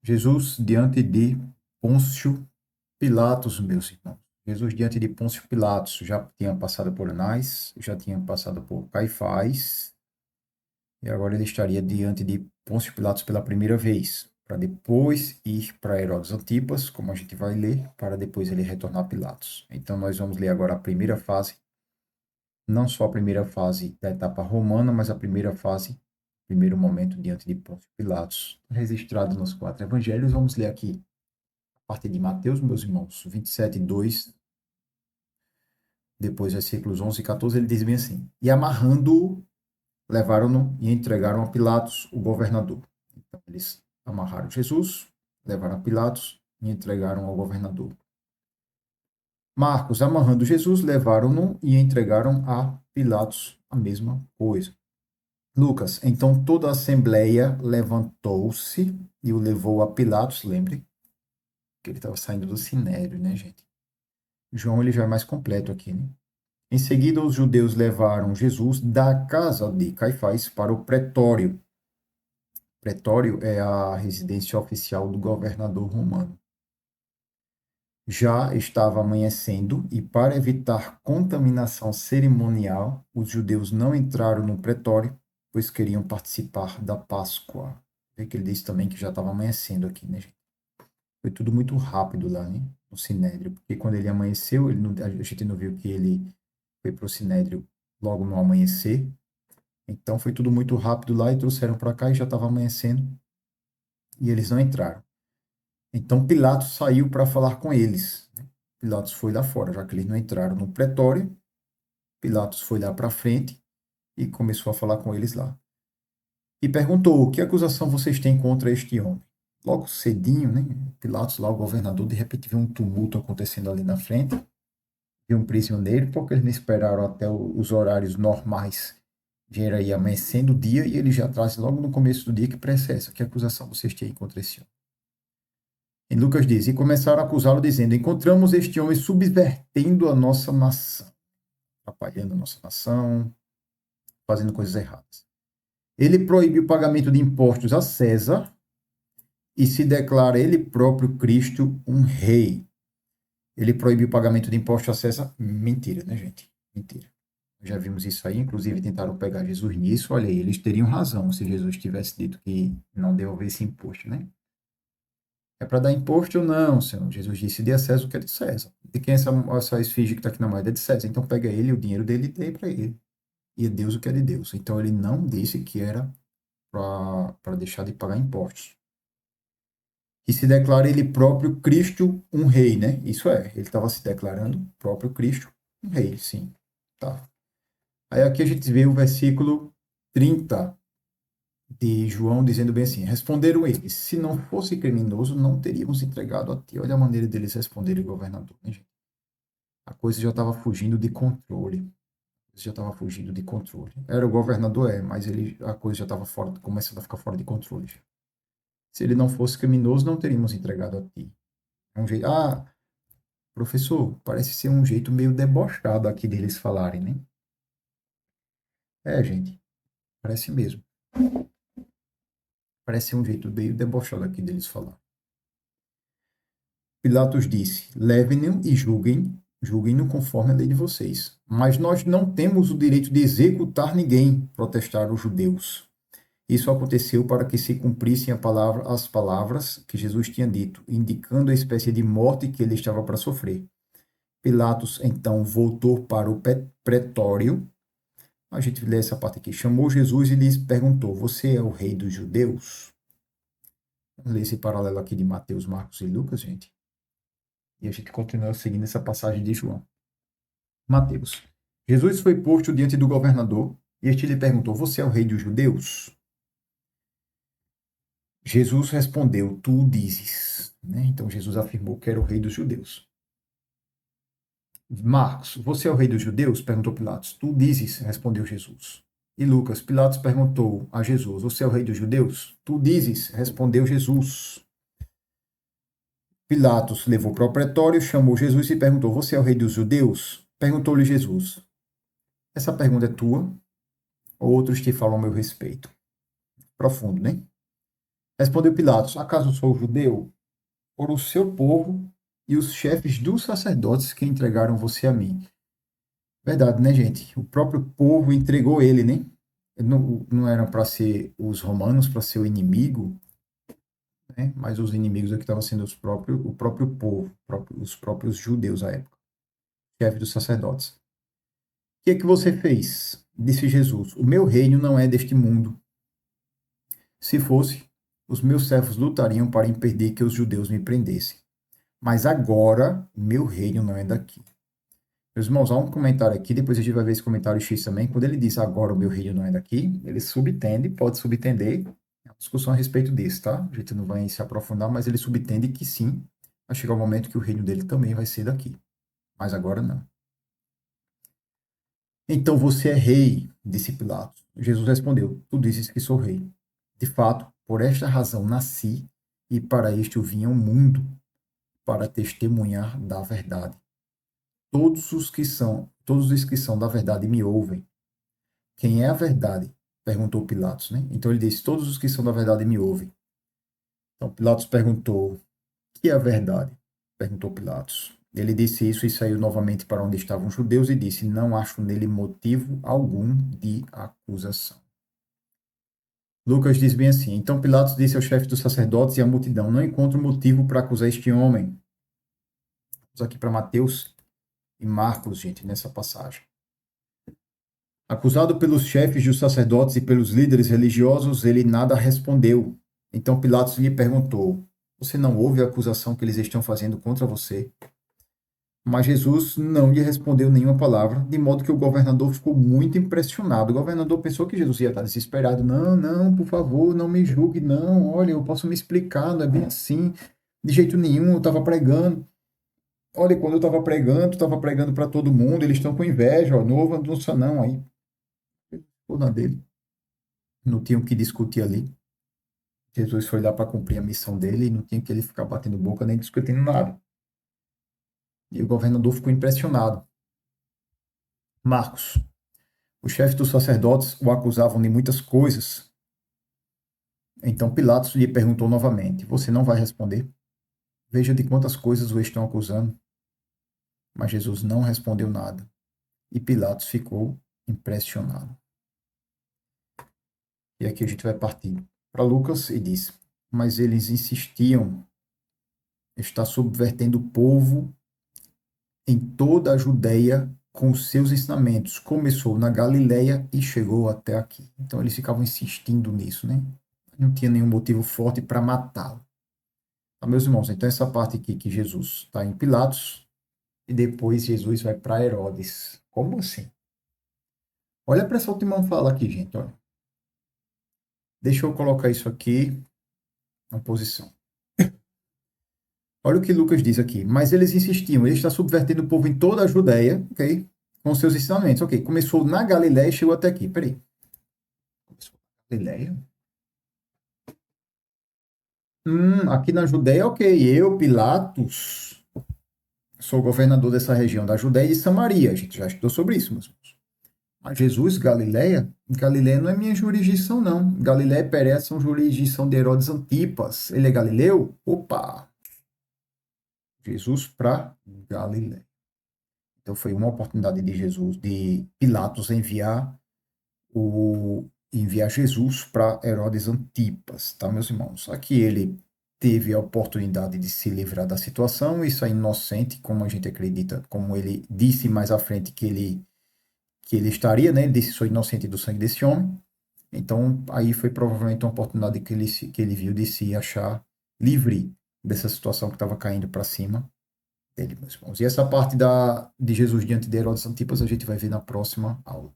Jesus diante de Pôncio Pilatos, meus irmãos. Jesus diante de Pôncio Pilatos já tinha passado por Anás, já tinha passado por Caifás, e agora ele estaria diante de Pôncio Pilatos pela primeira vez, para depois ir para Herodes Antipas, como a gente vai ler, para depois ele retornar a Pilatos. Então nós vamos ler agora a primeira fase, não só a primeira fase da etapa romana, mas a primeira fase, primeiro momento diante de Pôncio Pilatos, registrado nos 4 evangelhos. Vamos ler aqui a partir de Mateus, meus irmãos, 27, 2, depois versículos 11 e 14, ele diz bem assim: E amarrando-o, levaram-no e entregaram a Pilatos, o governador. Então, eles amarraram Jesus, levaram a Pilatos e entregaram ao governador. Marcos, amarrando Jesus, levaram-no e entregaram a Pilatos, a mesma coisa. Lucas, então toda a assembleia levantou-se e o levou a Pilatos, lembre que ele estava saindo do sinédrio, né, gente? João ele já é mais completo aqui, né? Em seguida, os judeus levaram Jesus da casa de Caifás para o pretório. Pretório é a residência oficial do governador romano. Já estava amanhecendo e, para evitar contaminação cerimonial, os judeus não entraram no pretório, pois queriam participar da Páscoa. Vê que ele disse também que já estava amanhecendo aqui, né, gente? Foi tudo muito rápido lá, né? No Sinédrio, porque quando ele amanheceu, a gente não viu que ele foi para o Sinédrio logo no amanhecer. Então foi tudo muito rápido lá e trouxeram para cá e já estava amanhecendo e eles não entraram. Então Pilatos saiu para falar com eles. Pilatos foi lá fora, já que eles não entraram no pretório. Pilatos foi lá para frente e começou a falar com eles lá. E perguntou: que acusação vocês têm contra este homem? Logo cedinho, né? Pilatos, lá o governador, de repente viu um tumulto acontecendo ali na frente. Viu um prisioneiro, porque eles não esperaram até os horários normais de ir aí amanhecendo o dia e ele já traz logo no começo do dia que pressa essa. Que acusação vocês têm contra esse homem? E Lucas diz: e começaram a acusá-lo, dizendo: encontramos este homem subvertendo a nossa nação, atrapalhando a nossa nação, fazendo coisas erradas. Ele proibiu o pagamento de impostos a César e se declara ele próprio Cristo um rei. Ele proibiu o pagamento de impostos a César. Mentira, né, gente? Mentira. Já vimos isso aí, inclusive tentaram pegar Jesus nisso. Olha aí, eles teriam razão se Jesus tivesse dito que não devolvesse imposto, né? É para dar imposto ou não, Senhor? Jesus disse: dê a César o que é de César. De quem é essa esfinge que está aqui na moeda? É de César. Então pega ele, o dinheiro dele e dê para ele. E é Deus o que é de Deus. Então ele não disse que era para deixar de pagar impostos. E se declara ele próprio Cristo um rei, né? Isso é, ele estava se declarando próprio Cristo um rei, sim. Tá. Aí aqui a gente vê o versículo 30 de João dizendo bem assim: responderam eles: se não fosse criminoso, não teríamos entregado a ti. Olha a maneira deles responderem, governador, né, gente? A coisa já estava fugindo de controle. Já estava fugindo de controle. Era o governador, mas a coisa já estava começando a ficar fora de controle. Se ele não fosse criminoso, não teríamos entregado a ti. É um jeito. Ah, professor, parece ser um jeito meio debochado aqui deles falarem, né? É, gente, parece mesmo. Parece um jeito meio debochado aqui deles falar. Pilatos disse: levem-no e julguem-no conforme a lei de vocês. Mas nós não temos o direito de executar ninguém, protestaram os judeus. Isso aconteceu para que se cumprissem as palavras que Jesus tinha dito, indicando a espécie de morte que ele estava para sofrer. Pilatos então voltou para o pretório. A gente lê essa parte aqui. Chamou Jesus e lhes perguntou: você é o rei dos judeus? Vamos ler esse paralelo aqui de Mateus, Marcos e Lucas, gente. E a gente continua seguindo essa passagem de João. Mateus. Jesus foi posto diante do governador e este lhe perguntou: você é o rei dos judeus? Jesus respondeu: tu o dizes. Né? Então Jesus afirmou que era o rei dos judeus. Marcos, você é o rei dos judeus? Perguntou Pilatos. Tu dizes, respondeu Jesus. E Lucas, Pilatos perguntou a Jesus: você é o rei dos judeus? Tu dizes, respondeu Jesus. Pilatos levou para o pretório, chamou Jesus e perguntou: você é o rei dos judeus? Perguntou-lhe Jesus: essa pergunta é tua ou outros te falam a meu respeito? Profundo, né? Respondeu Pilatos: acaso sou judeu? Por o seu povo e os chefes dos sacerdotes que entregaram você a mim. Verdade, né, gente? O próprio povo entregou ele, né? Não eram para ser os romanos, para ser o inimigo, né? Mas os inimigos aqui estavam sendo o próprio povo, os próprios judeus à época, chefe dos sacerdotes. O que é que você fez? Disse Jesus: o meu reino não é deste mundo. Se fosse, os meus servos lutariam para impedir que os judeus me prendessem. Mas agora, meu reino não é daqui. Meus irmãos, há um comentário aqui, depois a gente vai ver esse comentário X também. Quando ele diz agora o meu reino não é daqui, ele subtende, pode subtender, é uma discussão a respeito disso, tá? A gente não vai se aprofundar, mas ele subtende que sim, vai chegar o momento que o reino dele também vai ser daqui. Mas agora não. Então você é rei, disse Pilatos. Jesus respondeu: tu dizes que sou rei. De fato, por esta razão nasci, e para isto eu vim ao mundo, para testemunhar da verdade. Todos os que são da verdade me ouvem. Quem é a verdade? Perguntou Pilatos, né? Então ele disse: todos os que são da verdade me ouvem. Então Pilatos perguntou: o que é a verdade? Perguntou Pilatos. Ele disse isso e saiu novamente para onde estavam os judeus e disse: não acho nele motivo algum de acusação. Lucas diz bem assim: então Pilatos disse ao chefe dos sacerdotes e à multidão: não encontro motivo para acusar este homem. Vamos aqui para Mateus e Marcos, gente, nessa passagem. Acusado pelos chefes dos sacerdotes e pelos líderes religiosos, ele nada respondeu. Então Pilatos lhe perguntou: você não ouve a acusação que eles estão fazendo contra você? Mas Jesus não lhe respondeu nenhuma palavra, de modo que o governador ficou muito impressionado. O governador pensou que Jesus ia estar desesperado. Não, não, por favor, não me julgue, não. Olha, eu posso me explicar, não é bem assim. De jeito nenhum, eu estava pregando. Olha, quando eu estava pregando para todo mundo, eles estão com inveja, ó, não houve anúncio não. Aí, ficou na dele. Não tinha o que discutir ali. Jesus foi lá para cumprir a missão dele e não tinha que ele ficar batendo boca nem discutindo nada. E o governador ficou impressionado. Marcos. Os chefes dos sacerdotes o acusavam de muitas coisas. Então Pilatos lhe perguntou novamente: você não vai responder? Veja de quantas coisas o estão acusando. Mas Jesus não respondeu nada. E Pilatos ficou impressionado. E aqui a gente vai partir para Lucas e diz: mas eles insistiam, está subvertendo o povo em toda a Judéia com os seus ensinamentos. Começou na Galiléia e chegou até aqui. Então eles ficavam insistindo nisso, né? Não tinha nenhum motivo forte para matá-lo. Tá, meus irmãos, então essa parte aqui que Jesus está em Pilatos e depois Jesus vai para Herodes. Como assim? Olha para essa última fala aqui, gente. Olha. Deixa eu colocar isso aqui na posição. Olha o que Lucas diz aqui. Mas eles insistiam, ele está subvertendo o povo em toda a Judéia, ok? Com seus ensinamentos, ok? Começou na Galiléia e chegou até aqui. Peraí. Começou na Galiléia? Aqui na Judéia, ok. Eu, Pilatos, sou governador dessa região da Judéia e Samaria. A gente já estudou sobre isso, meus irmãos. Mas Jesus, Galiléia? Galiléia não é minha jurisdição, não. Galiléia e Pérea são jurisdição de Herodes Antipas. Ele é galileu? Opa! Jesus para Galiléia. Então foi uma oportunidade de Jesus, de Pilatos enviar Jesus para Herodes Antipas, tá, meus irmãos? Aqui ele teve a oportunidade de se livrar da situação e sair inocente, como a gente acredita, como ele disse mais à frente que ele estaria, né? Ele disse: sou inocente do sangue desse homem. Então, aí foi provavelmente uma oportunidade que ele viu de se achar livre dessa situação que estava caindo para cima dele, meus irmãos. E essa parte de Jesus diante de Herodes Antipas a gente vai ver na próxima aula.